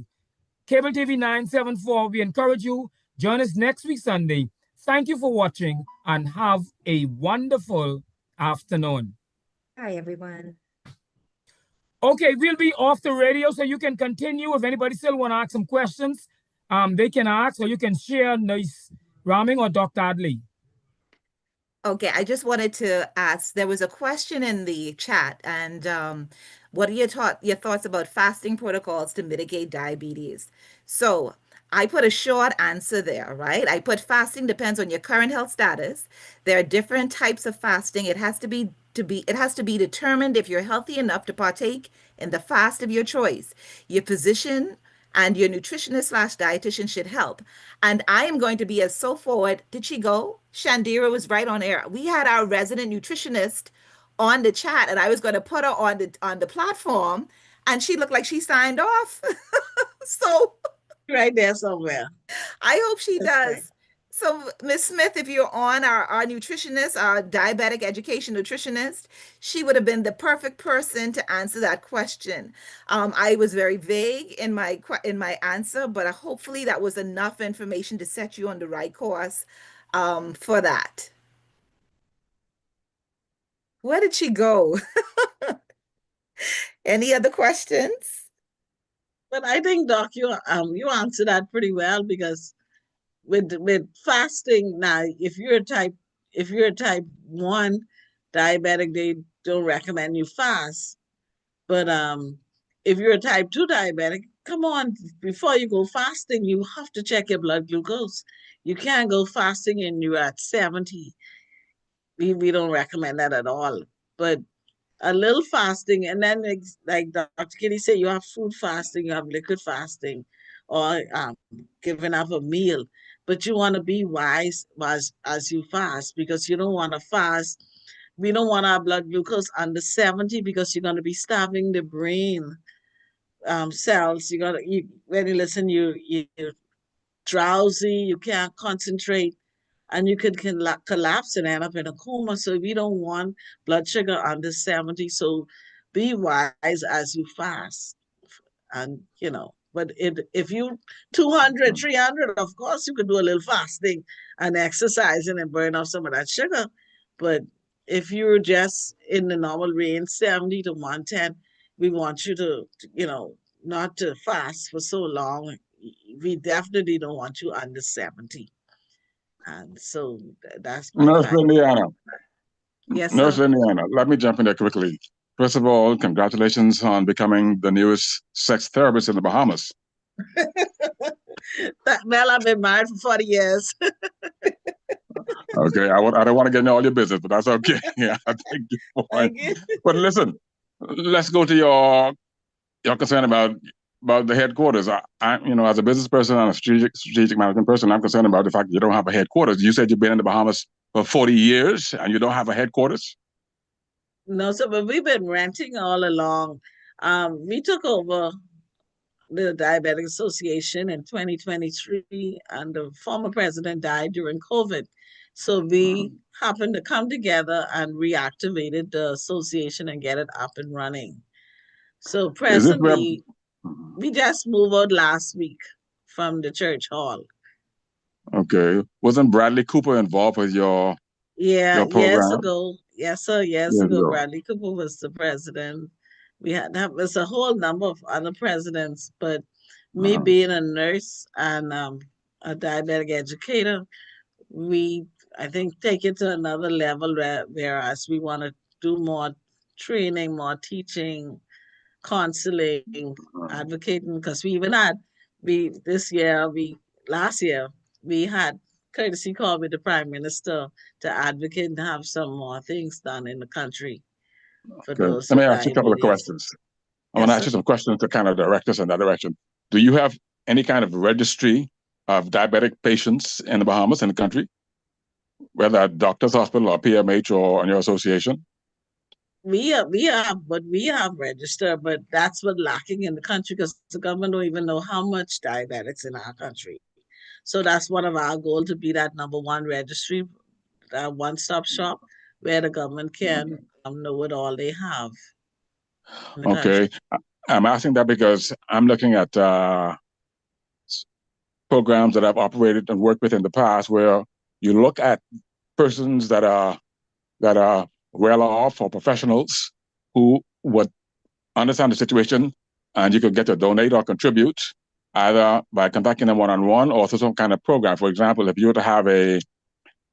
Cable TV 974. We encourage you, join us next week Sunday. Thank you for watching and have a wonderful afternoon. Hi, everyone. Okay, we'll be off the radio so you can continue. If anybody still want to ask some questions, they can ask, or you can share Nurse Raming or Dr. Adley. Okay, I just wanted to ask, there was a question in the chat, and what are your thoughts about fasting protocols to mitigate diabetes? So I put a short answer there, right? I put fasting depends on your current health status. There are different types of fasting. It has to be determined if you're healthy enough to partake in the fast of your choice. Your physician and your nutritionist slash dietitian should help. And I am going to be as so forward. Did she go? Shandira was right on air. We had our resident nutritionist on the chat, and I was going to put her on the platform, and she looked like she signed off. So Right there somewhere. I hope she That's does. right. So, Miss Smith, if you're on our nutritionist, our diabetic education nutritionist, she would have been the perfect person to answer that question. I was very vague in my answer, but hopefully that was enough information to set you on the right course for that. Where did she go? Any other questions? But I think, Doc, you answered that pretty well, because with fasting now, if you're a type 1 diabetic, they don't recommend you fast. But if you're a type 2 diabetic, come on, before you go fasting, you have to check your blood glucose. You can't go fasting and you're at 70. We don't recommend that at all. But a little fasting, and then like Dr. Kitty said, you have food fasting, you have liquid fasting, or giving up a meal. But you want to be wise as you fast, because you don't want to fast. We don't want our blood glucose under 70, because you're going to be starving the brain cells. When you listen, you're drowsy, you can't concentrate, and you could collapse and end up in a coma. So we don't want blood sugar under 70. So be wise as you fast. And, but if you 200, 300, of course, you could do a little fasting and exercising and burn off some of that sugar. But if you're just in the normal range, 70 to 110, we want you to, not to fast for so long. We definitely don't want you under 70. And so that's my Nurse final. Indiana. Yes, Nurse sir. Indiana, let me jump in there quickly. First of all, congratulations on becoming the newest sex therapist in the Bahamas. Mel, I've been married for 40 years. Okay, I don't want to get into all your business, but that's okay. Yeah, I take your point. Thank you. But listen, let's go to your concern about the headquarters. As a business person and a strategic management person, I'm concerned about the fact that you don't have a headquarters. You said you've been in the Bahamas for 40 years and you don't have a headquarters? No, sir, but we've been renting all along. We took over the Diabetic Association in 2023, and the former president died during COVID. So we happened to come together and reactivated the association and get it up and running. So Is this where? presently, we just moved out last week from the church hall. Okay. Wasn't Bradley Cooper involved with your Yeah, years program? ago. Yes, sir. Years Years ago, ago. Bradley Cooper was the president. That was a whole number of other presidents, but me being a nurse and a diabetic educator, we, I think, take it to another level, whereas we want to do more training, more teaching, counseling, advocating, because we even had, last year, we had courtesy call with the Prime Minister to advocate and have some more things done in the country for Okay. those Let me with ask you a couple of diabetes. questions. I want to Yes, ask sir. you some questions to kind of direct us in that direction. Do you have any kind of registry of diabetic patients in the Bahamas, in the country, whether at doctor's hospital or PMH or in your association? We have registered, but that's what lacking in the country because the government don't even know how much diabetics in our country. So that's one of our goals to be that number one registry, one-stop shop where the government can know what all they have in the Okay. country. I'm asking that because I'm looking at programs that I've operated and worked with in the past where you look at persons that are well off or professionals who would understand the situation and you could get to donate or contribute either by contacting them one-on-one or through some kind of program. For example, if you were to have a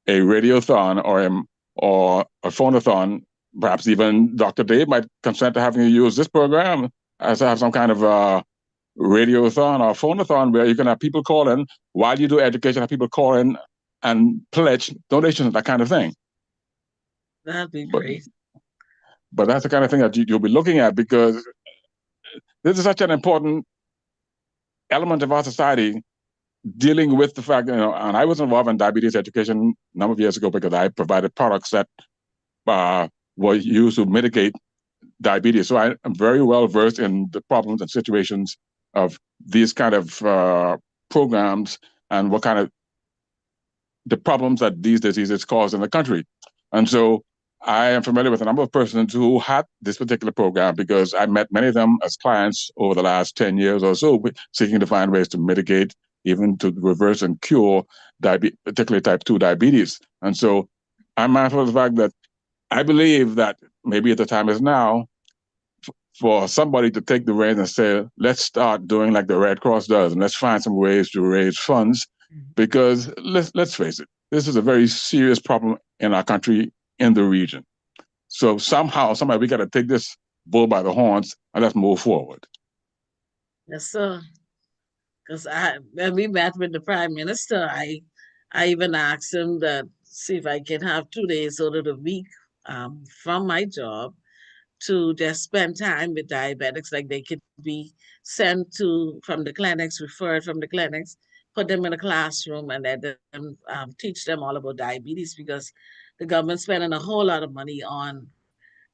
radiothon or a phonathon, perhaps even Dr. Dave might consent to having you use this program as to have some kind of radiothon or phonathon where you can have people call in while you do education, have people call in and pledge donations, that kind of thing. That'd be But great. but that's the kind of thing that you'll be looking at because this is such an important element of our society dealing with the fact, and I was involved in diabetes education a number of years ago because I provided products that were used to mitigate diabetes. So I am very well versed in the problems and situations of these kind of programs and what kind of the problems that these diseases cause in the country. And so I am familiar with a number of persons who had this particular program because I met many of them as clients over the last 10 years or so, seeking to find ways to mitigate, even to reverse and cure particularly type 2 diabetes. And so I'm mindful of the fact that I believe that maybe the time is now for somebody to take the reins and say, let's start doing like the Red Cross does, and let's find some ways to raise funds, because let's face it, this is a very serious problem in our country, in the region. So somebody, we got to take this bull by the horns and let's move forward. Yes, sir. Because when we met with the Prime Minister, I even asked him that see if I can have 2 days out of the week from my job to just spend time with diabetics, like they could be sent to from the clinics, referred from the clinics, put them in a classroom and let them teach them all about diabetes because the government's spending a whole lot of money on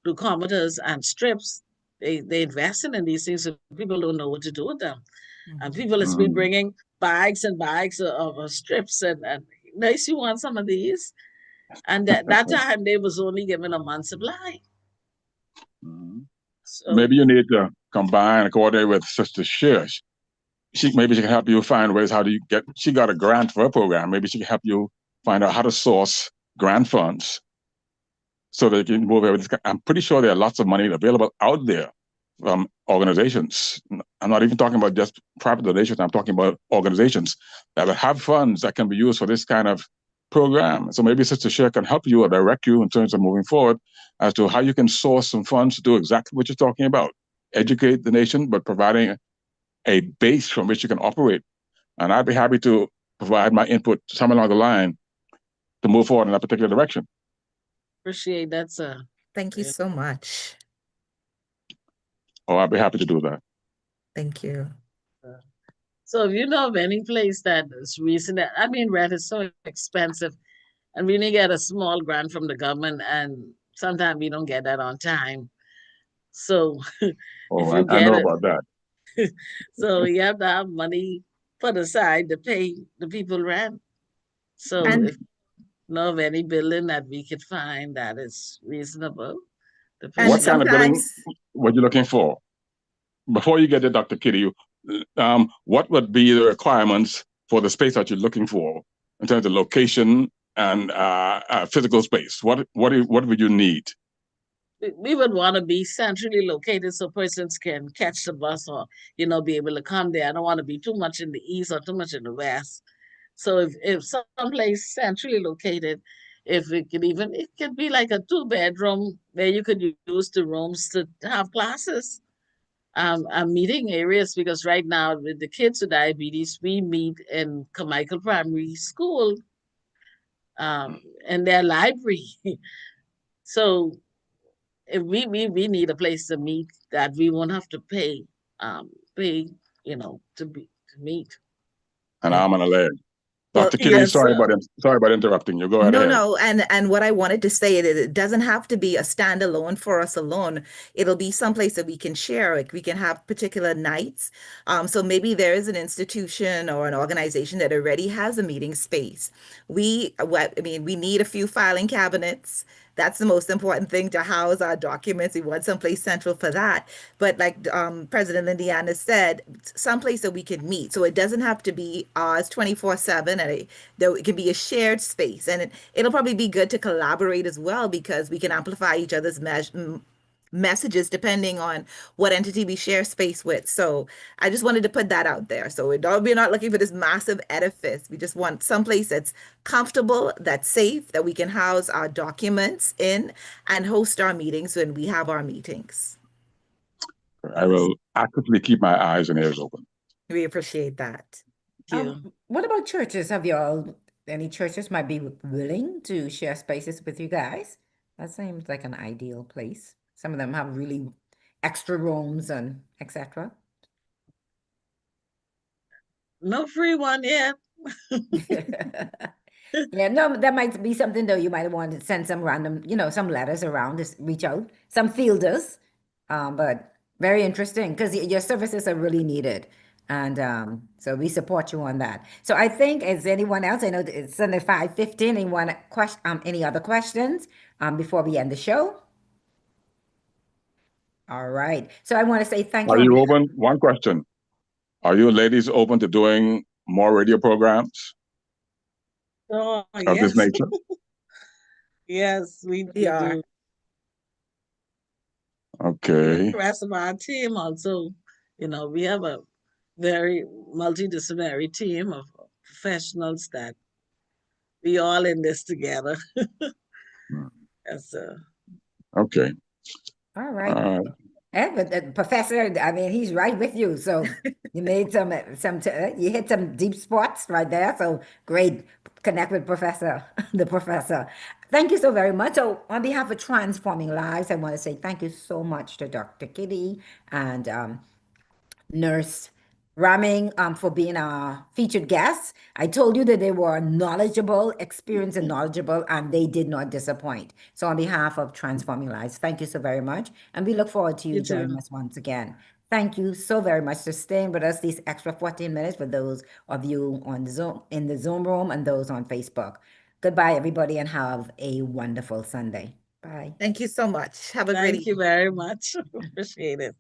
glucometers and strips. They invested in these things, so people don't know what to do with them. And people has been bringing bags and bags of strips and nice, you want some of these? And that time they was only given a month's supply. So Maybe you need to combine and coordinate with Sister Shish. Maybe she can help you find ways how do you get. She got a grant for a program. Maybe she can help you find out how to source grant funds so that you can move everything. I'm pretty sure there are lots of money available out there from organizations. I'm not even talking about just private donations. I'm talking about organizations that have funds that can be used for this kind of program. So maybe Sister Cher can help you or direct you in terms of moving forward as to how you can source some funds to do exactly what you're talking about. Educate the nation, but providing a base from which you can operate. And I'd be happy to provide my input somewhere along the line to move forward in that particular direction. appreciate that, sir. Thank you so much. Oh, I'd be happy to do that. Thank you. So if you know of any place that is recent, I mean, rent is so expensive, and we only get a small grant from the government, and sometimes we don't get that on time. So if Oh, you I get know it, about that. so you have to have money put aside to pay the people rent. So And if you know of any building that we could find that is reasonable, to and What appreciate. kind of building sometimes were you looking for? Before you get to Dr. Kitty, what would be the requirements for the space that you're looking for in terms of location and physical space? What would you need? We would want to be centrally located so persons can catch the bus or be able to come there. I don't want to be too much in the east or too much in the west. So if someplace centrally located, if it could be like a 2 bedroom where you could use the rooms to have classes, meeting areas, because right now with the kids with diabetes, we meet in Carmichael Primary School in their library. So if we need a place to meet that we won't have to pay, to meet. An arm and a leg. Well, Dr. Kitty, Yes, sir. sorry about interrupting you. Go right no, ahead. no, and what I wanted to say, it doesn't have to be a standalone for us alone. It'll be someplace that we can share. Like we can have particular nights. So maybe there is an institution or an organization that already has a meeting space. We need a few filing cabinets. That's the most important thing to house our documents. We want someplace central for that. But like President Lindiana said, someplace that we can meet. So it doesn't have to be ours 24/7, and though it can be a shared space. And it'll probably be good to collaborate as well because we can amplify each other's messages depending on what entity we share space with. So I just wanted to put that out there. So we're not looking for this massive edifice. We just want someplace that's comfortable, that's safe, that we can house our documents in and host our meetings when we have our meetings. I will actively keep my eyes and ears open. We appreciate that. Thank you. What about churches? Have any churches might be willing to share spaces with you guys? That seems like an ideal place. Some of them have really extra rooms and etc. No free one yet. Yeah, no, that might be something though. You might want to send some random, some letters around, just reach out, some fielders. But very interesting because your services are really needed. And so we support you on that. So I think, is anyone else? I know it's Sunday 5:15. Any other questions before we end the show? All right. So I want to say thank you. Are you open? One question. Are you ladies open to doing more radio programs Oh, of this nature? Yes, we are. do. Okay. The rest of our team also, we have a very multidisciplinary team of professionals that we all in this together. Yes, Okay. All right. But the professor, I mean, he's right with you. So you made you hit some deep spots right there. So great. Connect with the professor. Thank you so very much. So on behalf of Transforming Lives, I want to say thank you so much to Dr. Kitty and Nurse Raming for being our featured guests. I told you that they were knowledgeable, experienced, and knowledgeable, and they did not disappoint. So, on behalf of Transforming Lives, thank you so very much. And we look forward to you joining us once again. Thank you so very much for staying with us these extra 14 minutes for those of you on Zoom, in the Zoom room, and those on Facebook. Goodbye, everybody, and have a wonderful Sunday. Bye. Thank you so much. Have a great Thank evening. you very much. Appreciate it.